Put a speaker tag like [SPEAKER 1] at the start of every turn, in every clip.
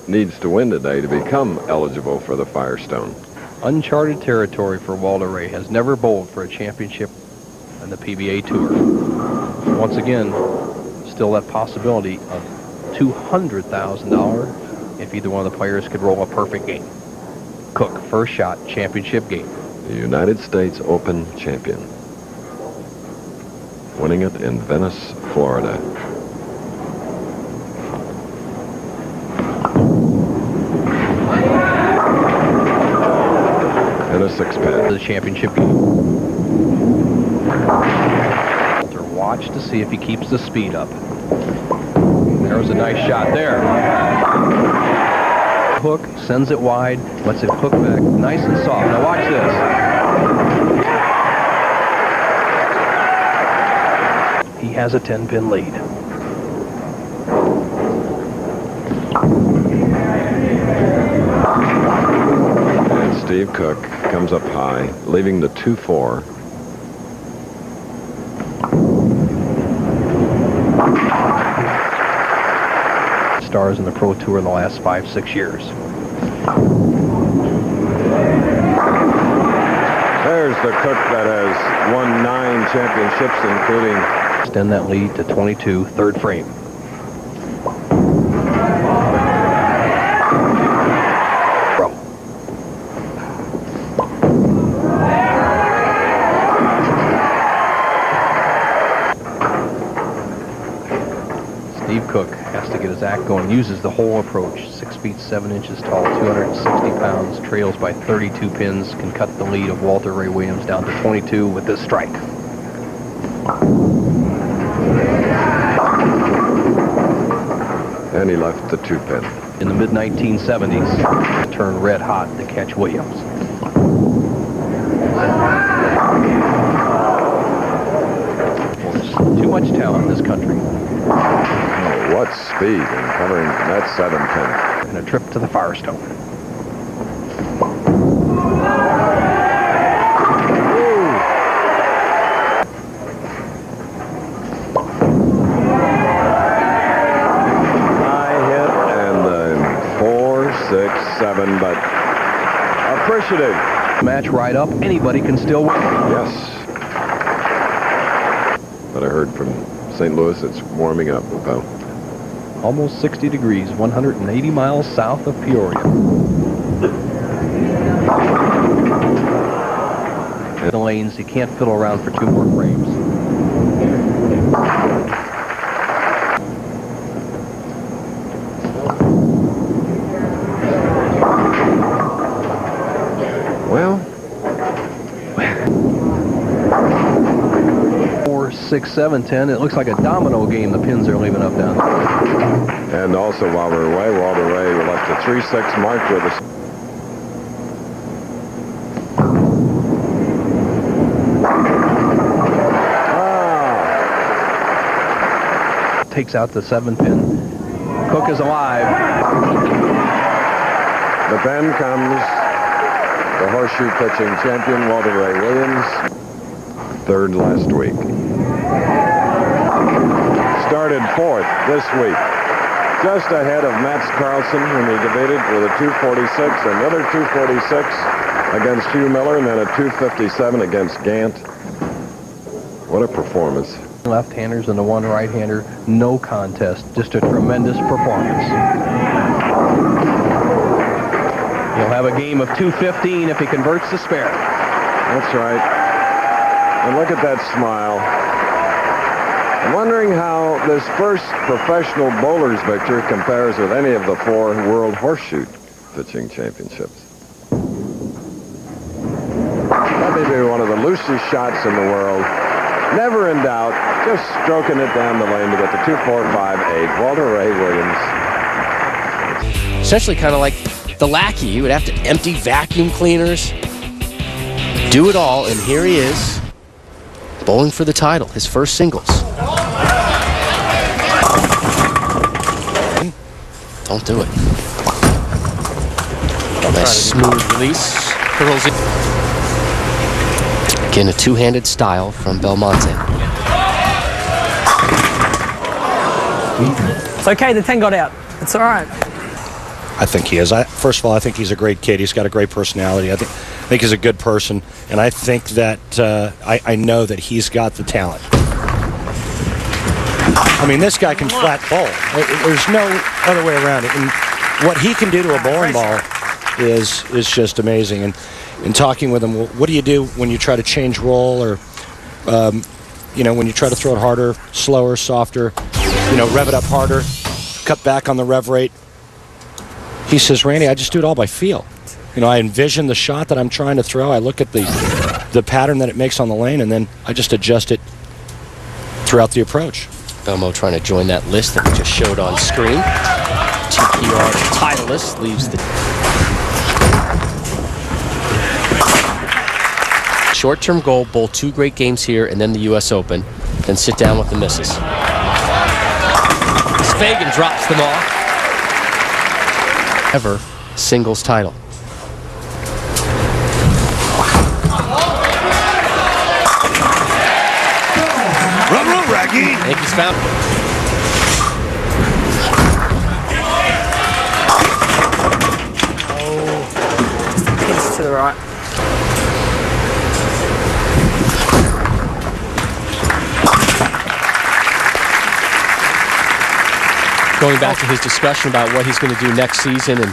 [SPEAKER 1] needs to win today to become eligible for the Firestone.
[SPEAKER 2] Uncharted territory for Walter Ray. Has never bowled for a championship in the PBA Tour. Once again, still that possibility of $200,000 if either one of the players could roll a perfect game. Cook, first shot, championship game.
[SPEAKER 1] The United States Open champion. Winning it in Venice, Florida. And a six-pad.
[SPEAKER 2] The championship game. Walter, watch to see if he keeps the speed up. There's a nice shot there. Hook, sends it wide, lets it hook back nice and soft. Now watch this. He has a 10-pin lead.
[SPEAKER 1] And Steve Cook comes up high, leaving the 2-4.
[SPEAKER 2] Stars in the Pro Tour in the last 5-6 years.
[SPEAKER 1] There's the Cook that has won 9 championships, including...
[SPEAKER 2] Extend that lead to 22, third frame. Steve Cook has to get his act going, uses the whole approach. 6 feet 7 inches tall, 260 pounds, trails by 32 pins, can cut the lead of Walter Ray Williams down to 22 with this strike.
[SPEAKER 1] And he left the 2-pin.
[SPEAKER 2] In the mid-1970s, turned red hot to catch Williams. Too much talent in this country.
[SPEAKER 1] Oh, what speed in covering that 7-pin.
[SPEAKER 2] And a trip to the Firestone.
[SPEAKER 1] High hit and 4, 6, 7, but appreciative.
[SPEAKER 2] Match right up. Anybody can still win.
[SPEAKER 1] Yes. But I heard from St. Louis it's warming up about
[SPEAKER 2] almost 60 degrees, 180 miles south of Peoria. In the lanes, you can't fiddle around for 2 more frames.
[SPEAKER 1] well,
[SPEAKER 2] 4, 6, 7, 10. It looks like a domino game. The pins are leaving up down there.
[SPEAKER 1] and also while we're away, Walter Ray left a 3-6 mark with us.
[SPEAKER 2] Takes out the 7-pin. Cook is alive.
[SPEAKER 1] But then comes the horseshoe pitching champion, Walter Ray Williams, third last week. Started 4th this week, just ahead of Mats Carlson, whom he defeated with a 246, another 246 against Hugh Miller, and then a 257 against Gant. What a performance.
[SPEAKER 2] Left-handers and the one right-hander, no contest, just a tremendous performance. He'll have a game of 215 if he converts the spare.
[SPEAKER 1] That's right. And look at that smile. I'm wondering how this first professional bowler's victory compares with any of the 4 World Horseshoe Pitching Championships. That may be one of the loosest shots in the world. Never in doubt, just stroking it down the lane to get the 2-4-5-8. Walter Ray Williams.
[SPEAKER 3] Essentially kind of like the lackey. He would have to empty vacuum cleaners, do it all, and here he is, bowling for the title, his first singles. Don't do it. Nice smooth release. Curls in. Again, a two-handed style from Belmonte.
[SPEAKER 4] It's okay, the 10 got out. It's all right. I think he is. First of all, I think he's a great kid. He's got a great personality. I think he's a good person, and I think that I know that he's got the talent. I mean, this guy can flat bowl. There's no other way around it. And what he can do to a bowling ball is just amazing. And in talking with him, what do you do when you try to change roll, or when you try to throw it harder, slower, softer, rev it up harder, cut back on the rev rate? He says, Randy, I just do it all by feel. I envision the shot that I'm trying to throw. I look at the pattern that it makes on the lane, and then I just adjust it throughout the approach.
[SPEAKER 3] Belmo trying to join that list that we just showed on screen. TPR Titleist leaves the short-term goal, bowl 2 great games here, and then the U.S. Open, then sit down with the missus. Fagan drops them off. Ever singles title.
[SPEAKER 4] Run, Raggy!
[SPEAKER 3] I think he's found.
[SPEAKER 5] It's to the right.
[SPEAKER 3] Going back to his discussion about what he's going to do next season, and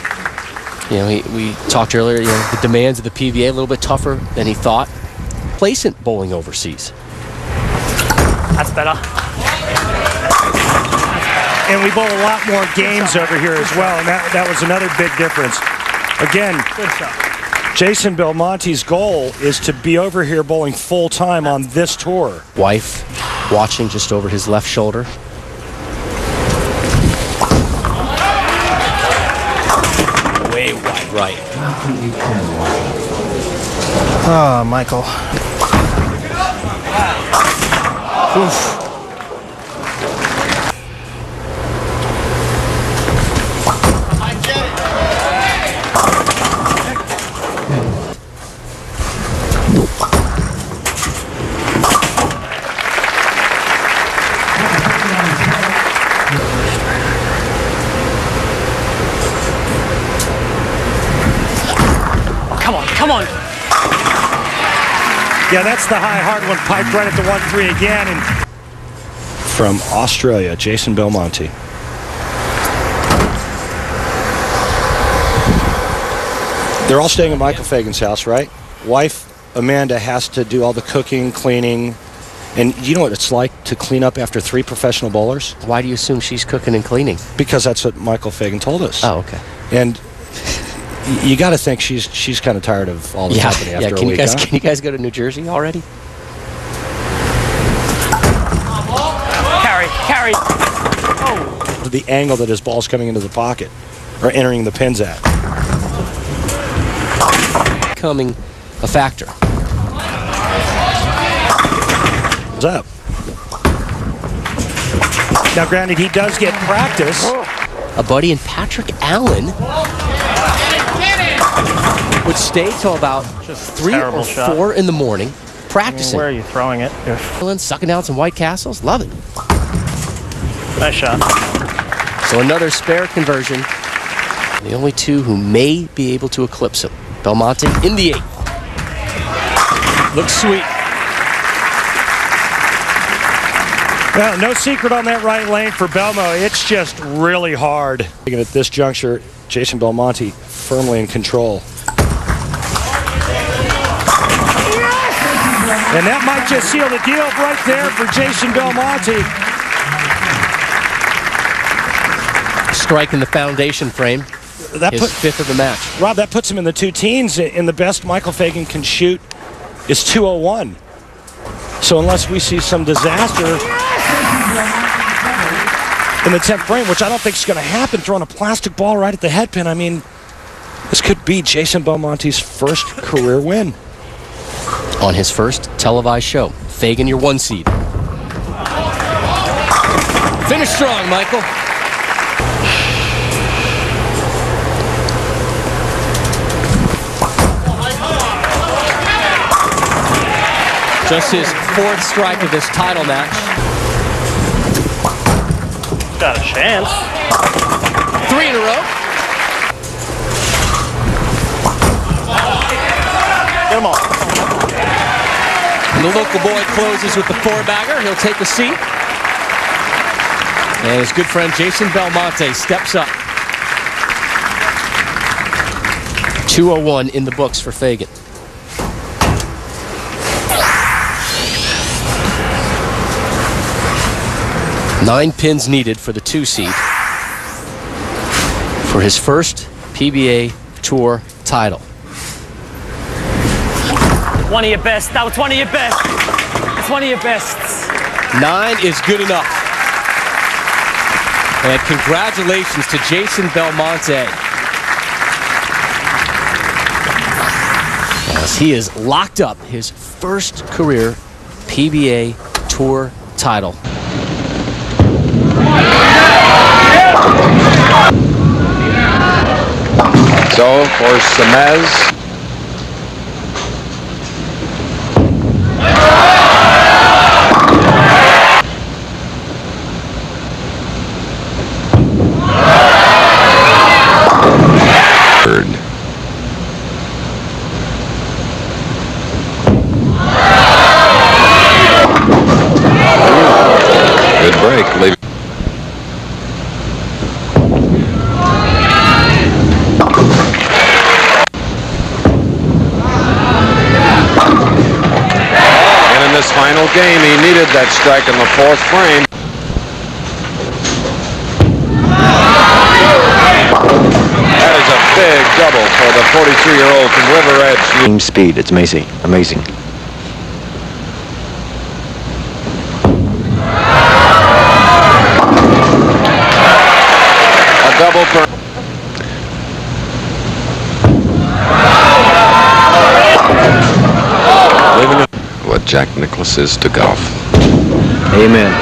[SPEAKER 3] we talked earlier, the demands of the PBA a little bit tougher than he thought. Complacent bowling overseas.
[SPEAKER 5] That's better.
[SPEAKER 4] And we bowl a lot more games over here as well, and that was another big difference. Again,
[SPEAKER 5] Good shot.
[SPEAKER 4] Jason Belmonte's goal is to be over here bowling full time on this tour.
[SPEAKER 3] Wife watching just over his left shoulder. Way wide right.
[SPEAKER 5] Oh, Michael.
[SPEAKER 3] Oof.
[SPEAKER 5] Come on.
[SPEAKER 4] Yeah, that's the high hard one, piped right at the 1-3 again. And from Australia, Jason Belmonte. They're all staying at Michael Fagan's house, right? Wife Amanda has to do all the cooking, cleaning, and you know what it's like to clean up after 3 professional bowlers?
[SPEAKER 3] Why do you assume she's cooking and cleaning?
[SPEAKER 4] Because that's what Michael Fagan told us.
[SPEAKER 3] Oh, okay.
[SPEAKER 4] And you got to think she's kind of tired of all this happening after a week.
[SPEAKER 3] Can you guys go to New Jersey already?
[SPEAKER 5] Carry. Oh.
[SPEAKER 4] The angle that his ball's coming into the pocket or entering the pins at.
[SPEAKER 3] Becoming a factor.
[SPEAKER 4] What's up? Now, granted, he does get practice.
[SPEAKER 3] A buddy in Patrick Allen would stay till about 3 or 4 in the morning practicing.
[SPEAKER 5] Where are you throwing it?
[SPEAKER 3] Sucking down some White Castles. Love it.
[SPEAKER 5] Nice shot.
[SPEAKER 3] So another spare conversion. The only 2 who may be able to eclipse him. Belmonte in the 8. Looks sweet.
[SPEAKER 4] Well, no secret on that right lane for Belmo. It's just really hard. At this juncture, Jason Belmonte firmly in control. And that might just seal the deal right there for Jason Belmonte.
[SPEAKER 3] Striking the foundation frame. His 5th of the match.
[SPEAKER 4] Rob, that puts him in the 2 teens, and the best Michael Fagan can shoot is 201. So unless we see some disaster in the 10th frame, which I don't think is going to happen, throwing a plastic ball right at the head pin, I mean, this could be Jason Belmonte's first career win.
[SPEAKER 3] On his first televised show. Fagan, your 1 seed. Finish strong, Michael. Just his 4th strike of this title match.
[SPEAKER 5] Got a chance.
[SPEAKER 3] 3 in a row. The local boy closes with the four-bagger. He'll take a seat. And his good friend Jason Belmonte steps up. 201 in the books for Fagan. Nine pins needed for the 2 seed for his first PBA Tour title.
[SPEAKER 6] One of your best. That was one of your best. It's one of your bests.
[SPEAKER 3] 9 is good enough. And congratulations to Jason Belmonte, as he is locked up his first career PBA Tour title.
[SPEAKER 1] So for Semez. Good break. Leave. Final game, he needed that strike in the 4th frame. That is a big double for the 43-year-old from River Edge.
[SPEAKER 7] Team speed, it's amazing, amazing.
[SPEAKER 1] A double for... What Jack Nicklaus is to golf.
[SPEAKER 7] Amen.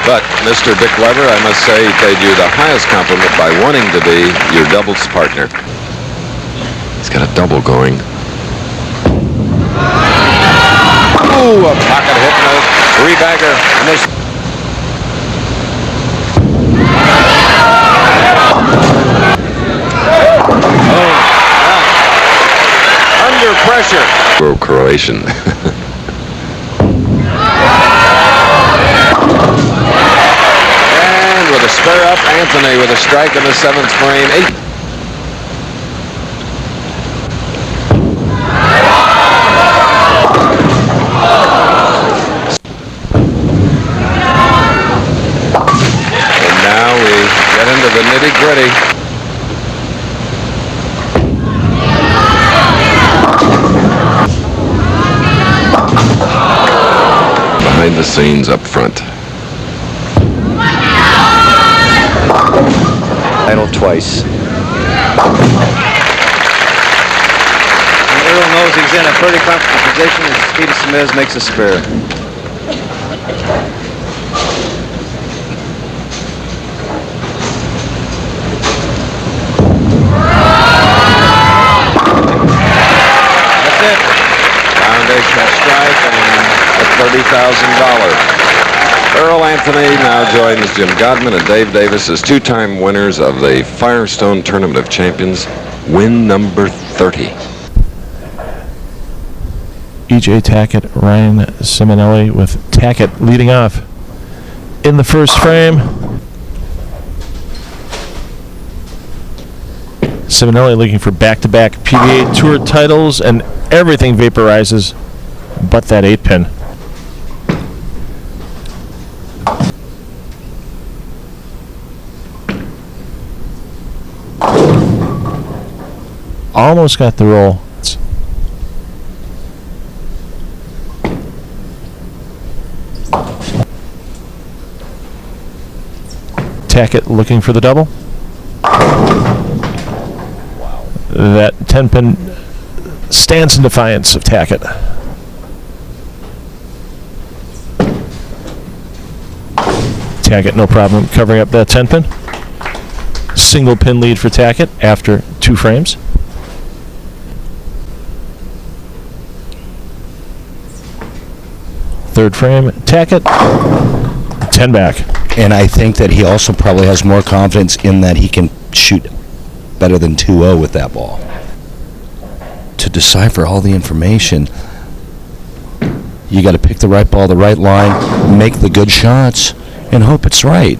[SPEAKER 1] But Mr. Dick Weber, I must say, paid you the highest compliment by wanting to be your doubles partner. He's got a double going. Ooh, a pocket hit and a 3-bagger. And this. Under pressure. Croatian. And with a spur up, Anthony with a strike in the 7th frame. 8. And now we get into the nitty-gritty. Behind the scenes up front.
[SPEAKER 7] Title twice.
[SPEAKER 8] And Earl knows he's in a pretty comfortable position as Speedy Smith makes a spare. That's it.
[SPEAKER 1] Foundational strike and a $30,000. Earl Anthony now joins Jim Godman and Dave Davis as 2-time winners of the Firestone Tournament of Champions, win number 30.
[SPEAKER 9] E.J. Tacket, Ryan Simonelli with Tacket leading off in the first frame. Simonelli looking for back-to-back PBA Tour titles, and everything vaporizes but that 8-pin. Almost got the roll. Tacket looking for the double. That 10-pin stands in defiance of Tacket. Tacket, no problem covering up that 10-pin. Single pin lead for Tacket after 2 frames. Third frame, Tacket, 10 back.
[SPEAKER 4] And I think that he also probably has more confidence in that he can shoot better than 2-0 with that ball. To decipher all the information, You got to pick the right ball, the right line, make the good shots, and hope it's right.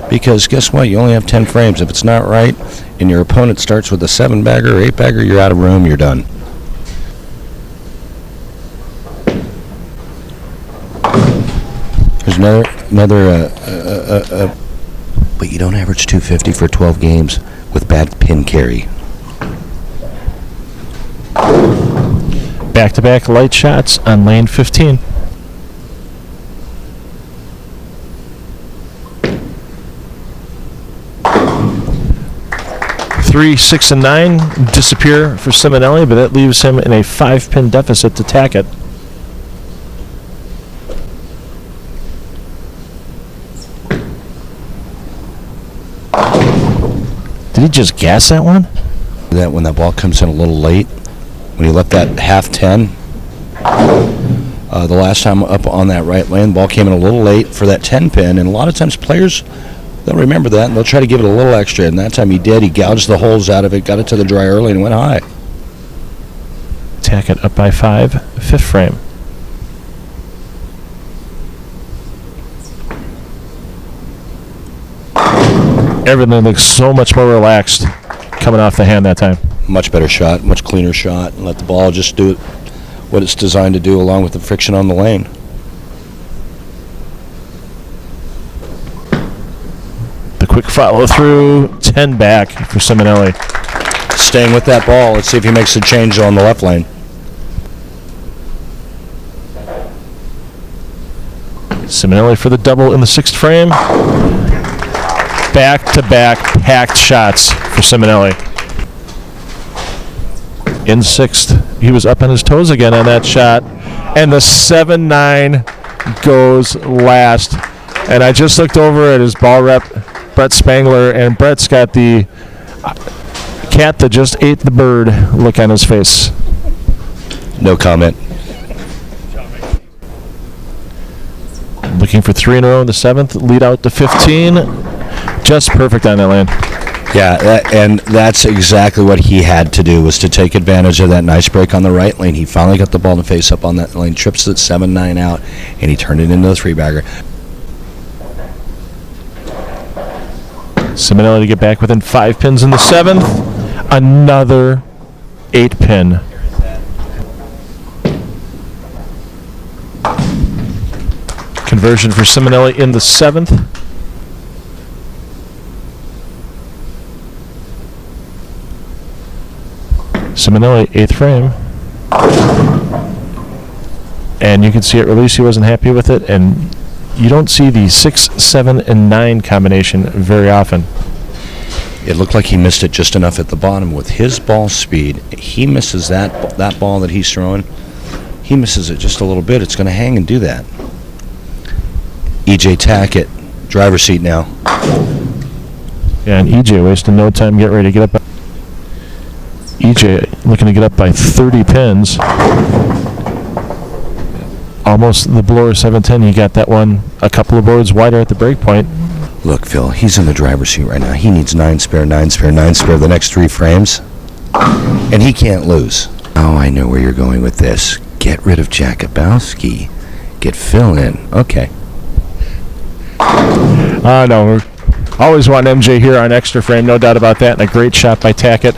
[SPEAKER 4] Because guess what? You only have 10 frames. If it's not right, and your opponent starts with a 7-bagger or 8-bagger, you're out of room. You're done. There's another. But you don't average 250 for 12 games with bad pin carry.
[SPEAKER 9] Back-to-back light shots on lane 15. Three, 6, and 9 disappear for Simonelli, but that leaves him in a 5-pin deficit to Tacket. Did he just gas that one?
[SPEAKER 4] That when that ball comes in a little late, when he left that half 10, the last time up on that right lane, the ball came in a little late for that 10 pin, and a lot of times players, they'll remember that and they'll try to give it a little extra, and that time he did. He gouged the holes out of it, got it to the dry early, and went high.
[SPEAKER 9] Tacket up by 5, 5th frame. Everything looks so much more relaxed coming off the hand that time.
[SPEAKER 4] Much better shot, much cleaner shot, and let the ball just do it, what it's designed to do, along with the friction on the lane.
[SPEAKER 9] The quick follow through, 10 back for Simonelli.
[SPEAKER 4] Staying with that ball, let's see if he makes a change on the left lane.
[SPEAKER 9] Simonelli for the double in the 6th frame. Back-to-back packed shots for Simonelli. In 6th, he was up on his toes again on that shot, and the 7-9 goes last. And I just looked over at his ball rep, Brett Spangler, and Brett's got the cat that just ate the bird look on his face.
[SPEAKER 4] No comment.
[SPEAKER 9] Looking for 3 in a row in the 7th, lead out to 15. Just perfect on that lane.
[SPEAKER 4] Yeah, and that's exactly what he had to do, was to take advantage of that nice break on the right lane. He finally got the ball to face up on that lane, trips that 7-9 out, and he turned it into a 3-bagger.
[SPEAKER 9] Simonelli to get back within 5 pins in the 7th. Another 8-pin. Conversion for Simonelli in the 7th. Simonelli, 8th frame. And you can see it release. He wasn't happy with it. And you don't see the 6, 7, and 9 combination very often.
[SPEAKER 4] It looked like he missed it just enough at the bottom. With his ball speed, he misses that ball that he's throwing. He misses it just a little bit. It's going to hang and do that. EJ Tacket, driver's seat now.
[SPEAKER 9] Yeah, and EJ wasting no time getting ready to get up. EJ looking to get up by 30 pins. Almost the blower 710. He got that one a couple of boards wider at the break point.
[SPEAKER 4] Look, Phil, he's in the driver's seat right now. He needs 9 spare, 9 spare, 9 spare the next 3 frames. And he can't lose. Oh, I know where you're going with this. Get rid of Jakubowski. Get Phil in. Okay.
[SPEAKER 9] No, we're always want MJ here on extra frame, no doubt about that. And a great shot by Tacket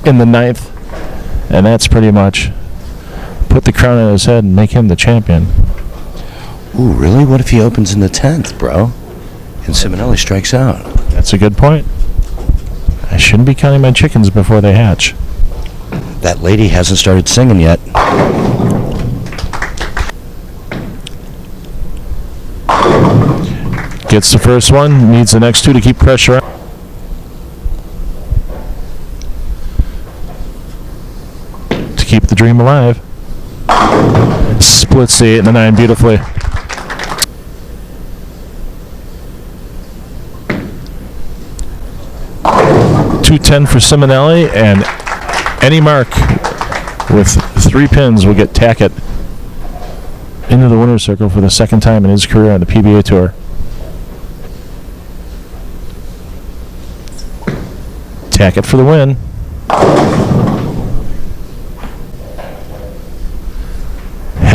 [SPEAKER 9] in the 9th. And that's pretty much put the crown on his head and make him the champion.
[SPEAKER 4] Ooh, really? What if he opens in the 10th, bro? And Simonelli strikes out.
[SPEAKER 9] That's a good point. I shouldn't be counting my chickens before they hatch.
[SPEAKER 4] That lady hasn't started singing yet.
[SPEAKER 9] Gets the first one, needs the next 2 to keep pressure on. To keep the dream alive. Splits the 8 and the 9 beautifully. .210 for Simonelli, and any mark with 3 pins will get Tacket into the winner's circle for the 2nd time in his career on the PBA Tour. Tacket for the win.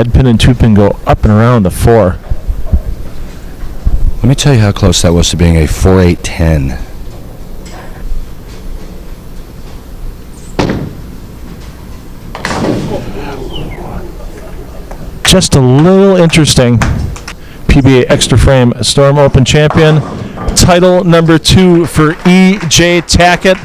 [SPEAKER 9] head pin and 2 pin go up and around the 4.
[SPEAKER 4] Let me tell you how close that was to being a 4-8-10.
[SPEAKER 9] Just a little interesting. PBA Extra Frame Storm Open champion. Title number 2 for E.J. Tacket.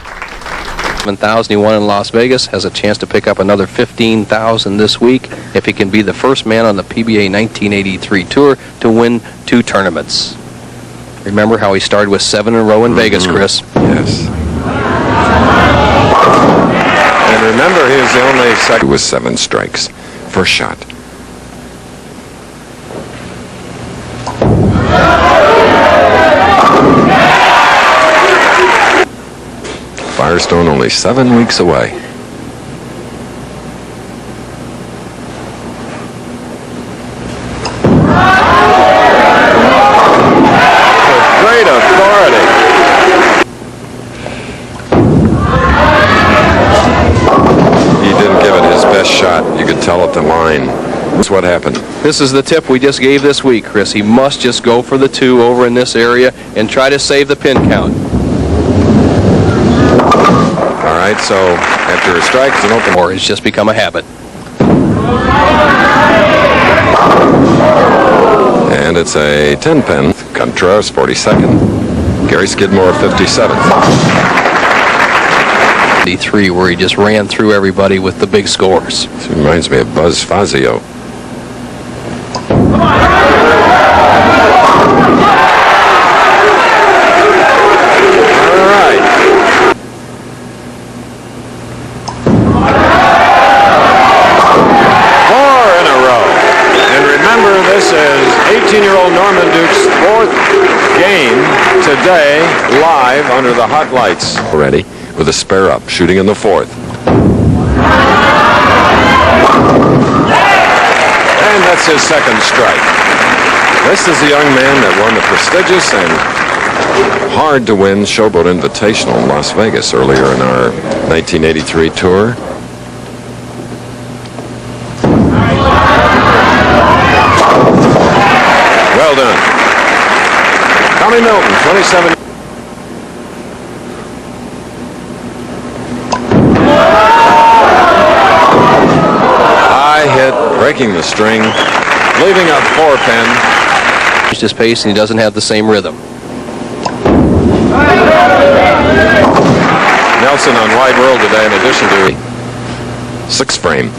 [SPEAKER 2] 7,000 he won in Las Vegas, has a chance to pick up another 15,000 this week if he can be the first man on the PBA 1983 tour to win 2 tournaments. Remember how he started with 7 in a row in Vegas, Chris?
[SPEAKER 1] Yes. And remember, he was the only second with 7 strikes. First shot. Firestone only 7 weeks away. With great authority. He didn't give it his best shot. You could tell at the line. That's what happened.
[SPEAKER 2] This is the tip we just gave this week, Chris. He must just go for the 2 over in this area and try to save the pin count.
[SPEAKER 1] All right, so after a strike, it's an open.
[SPEAKER 2] Or it's just become a habit.
[SPEAKER 1] And it's a 10 pin. Contras 42nd. Gary Skidmore 57th.
[SPEAKER 2] 83, where he just ran through everybody with the big scores.
[SPEAKER 1] This reminds me of Buzz Fazio. This is 18-year-old Norman Duke's 4th game today, live under the hot lights. Already with a spare up, shooting in the 4th. And that's his 2nd strike. This is the young man that won the prestigious and hard-to-win Showboat Invitational in Las Vegas earlier in our 1983 tour. Well done. Tommy Milton, 27. High hit, breaking the string, leaving a 4 pin.
[SPEAKER 2] He's just pace and he doesn't have the same rhythm.
[SPEAKER 1] Nelson on wide world today in addition to 6 frame.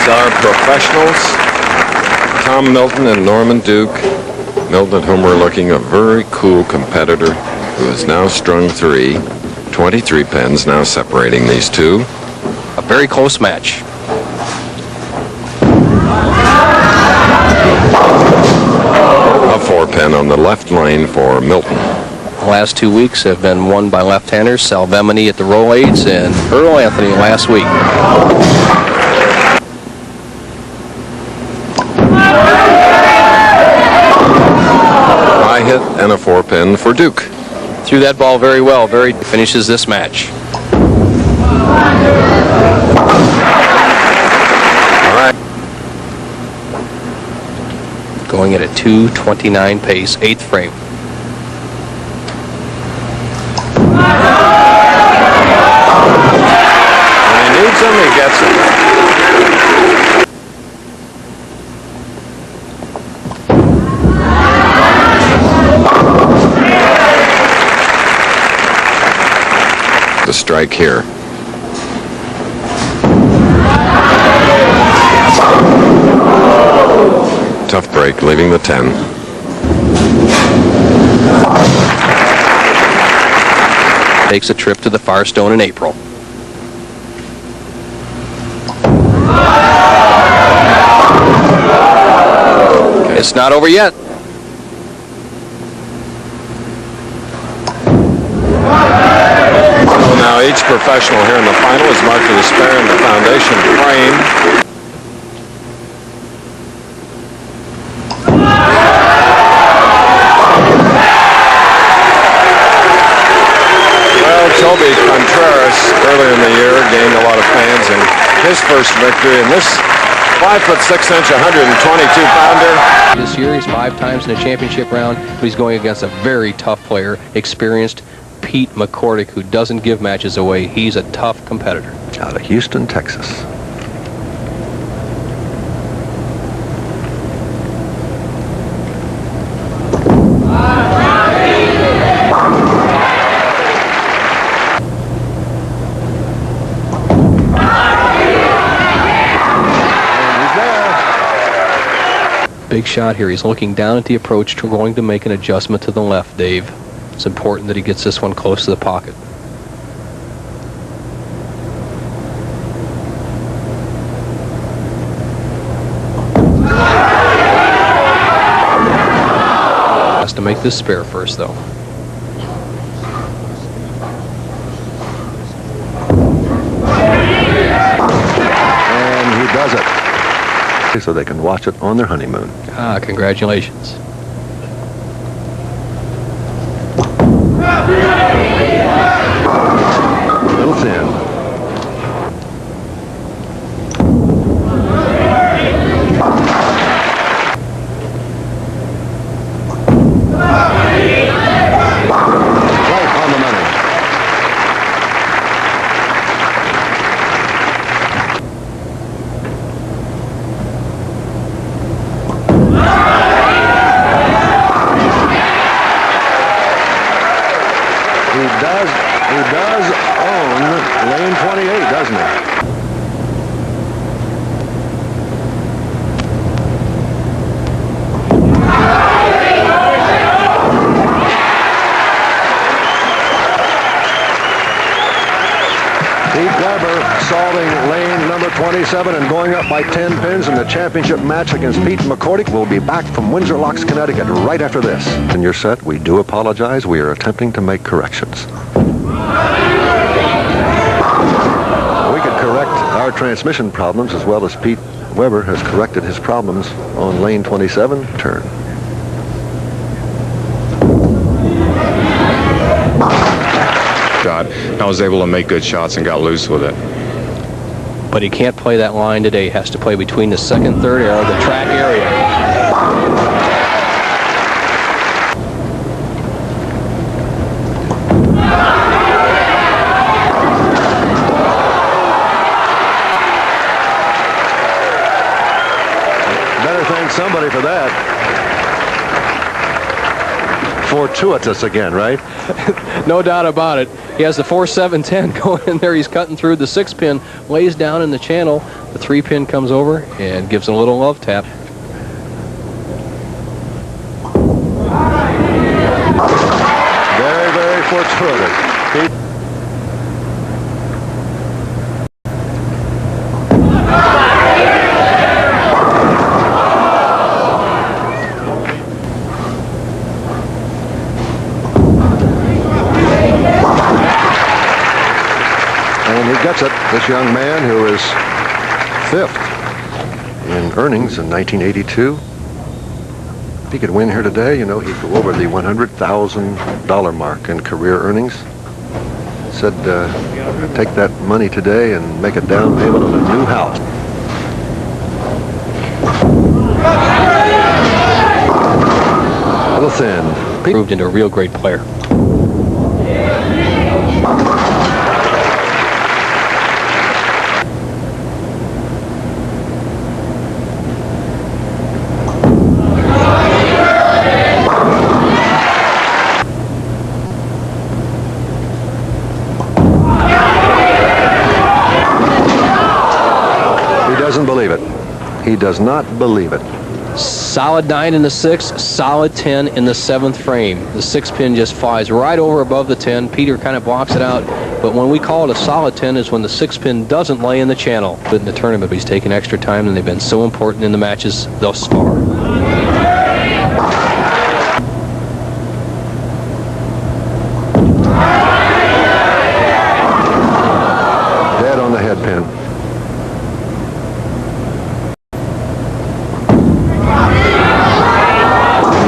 [SPEAKER 1] Our professionals, Tom Milton and Norman Duke. Milton, at whom we're looking, a very cool competitor who has now strung 3, 23 pins now separating these two.
[SPEAKER 2] A very close match.
[SPEAKER 1] A 4 pin on the left lane for Milton.
[SPEAKER 2] The last 2 weeks have been won by left-handers, Sal Belmonte at the roll 8s and Earl Anthony last week.
[SPEAKER 1] Hit and a 4 pin for Duke.
[SPEAKER 2] Threw that ball very well. Finishes this match.
[SPEAKER 1] All right.
[SPEAKER 2] Going at a 2:29 pace, 8th frame.
[SPEAKER 1] When he needs them, he gets them. The strike here. Tough break, leaving the 10.
[SPEAKER 2] Takes a trip to the Firestone in April. It's not over yet.
[SPEAKER 1] Now each professional here in the final is marked with a spare in the foundation frame. Contras earlier in the year gained a lot of fans in his first victory, and this 5'6", 122-pounder.
[SPEAKER 2] This year he's 5 times in the championship round, but he's going against a very tough player, experienced Pete Mccordic, who doesn't give matches away. He's a tough competitor.
[SPEAKER 7] Out of Houston, Texas.
[SPEAKER 2] Big shot here. He's looking down at the approach, going to make an adjustment to the left, Dave. It's important that he gets this one close to the pocket. Has to make this spare first, though.
[SPEAKER 7] And he does it. So they can watch it on their honeymoon.
[SPEAKER 2] Ah, congratulations.
[SPEAKER 7] A little thin. Right on the money. He does own lane 28, doesn't he? Pete Weber solving lane number 27 and going up by 10 pins in the championship match against Pete Mccordic. We'll be back from Windsor Locks, Connecticut right after this. In your set, we do apologize. We are attempting to make corrections. We could correct our transmission problems as well as Pete Weber has corrected his problems on lane 27 turn.
[SPEAKER 10] I was able to make good shots and got loose with it.
[SPEAKER 2] But he can't play that line today. He has to play between the second, third arrow, the track area.
[SPEAKER 7] Better thank somebody for that. Fortuitous again, right?
[SPEAKER 2] No doubt about it. He has the 4-7-10 going in there. He's cutting through the 6-pin, lays down in the channel. The 3-pin comes over and gives him a little love tap.
[SPEAKER 7] Very, very fortuitous. Gets it. This young man who is 5th in earnings in 1982. If he could win here today, you know, he'd go over the $100,000 mark in career earnings. Said, take that money today and make a down payment on a new house. A little thin.
[SPEAKER 2] Proved into a real great player. He does not believe it. Solid 9 in the 6th, solid 10 in the 7th frame. The 6-pin just flies right over above the 10. Peter kind of blocks it out, but when we call it a solid 10 is when the 6-pin doesn't lay in the channel. But in the tournament, he's taken extra time, and they've been so important in the matches thus far.
[SPEAKER 7] Dead on the head pin.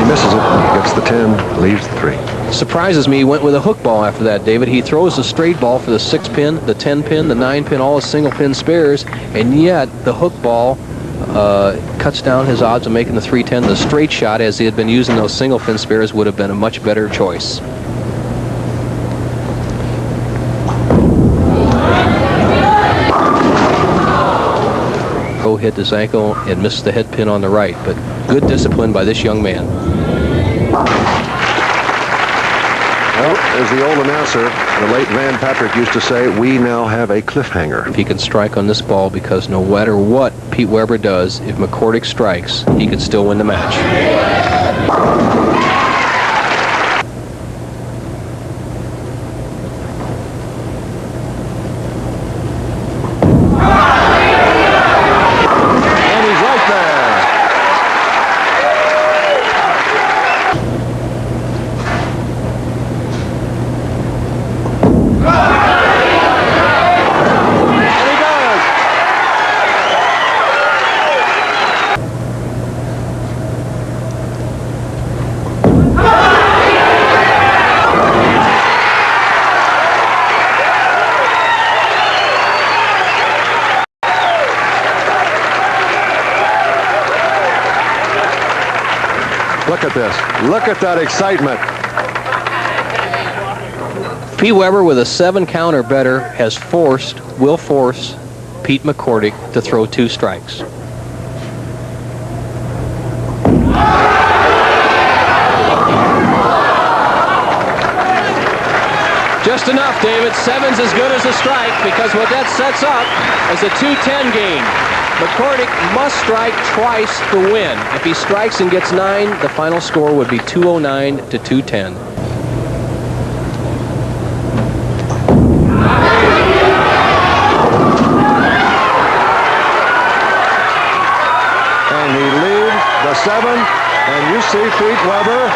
[SPEAKER 7] Misses it, gets the 10, leaves the 3.
[SPEAKER 2] surprises me, he went with a hook ball after that, David. He throws a straight ball for the 6-pin, the 10-pin, the 9-pin, all his single-pin spares, and yet the hook ball cuts down his odds of making the 310. The straight shot, as he had been using those single-pin spares, would have been a much better choice. Hit his ankle and missed the head pin on the right, but good discipline by this young man.
[SPEAKER 7] Well, as the old announcer, the late Van Patrick, used to say, we now have a cliffhanger.
[SPEAKER 2] If he can strike on this ball, because no matter what Pete Weber does, if Mccordic strikes, he could still win the match.
[SPEAKER 7] Look at this. Look at that excitement.
[SPEAKER 2] Pete Weber with a 7 count or better will force Pete Mccordic to throw 2 strikes. Just enough, David. 7's as good as a strike, because what that sets up is a 2-10 game. Mccordic must strike twice to win. If he strikes and gets 9, the final score would be 209 to 210.
[SPEAKER 7] And he leaves the 7, and you see Pete Weber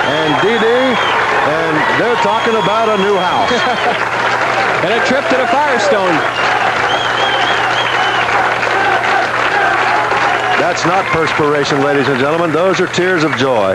[SPEAKER 7] and Dee, and they're talking about a new house.
[SPEAKER 2] And a trip to the Firestone.
[SPEAKER 7] That's not perspiration, ladies and gentlemen. Those are tears of joy.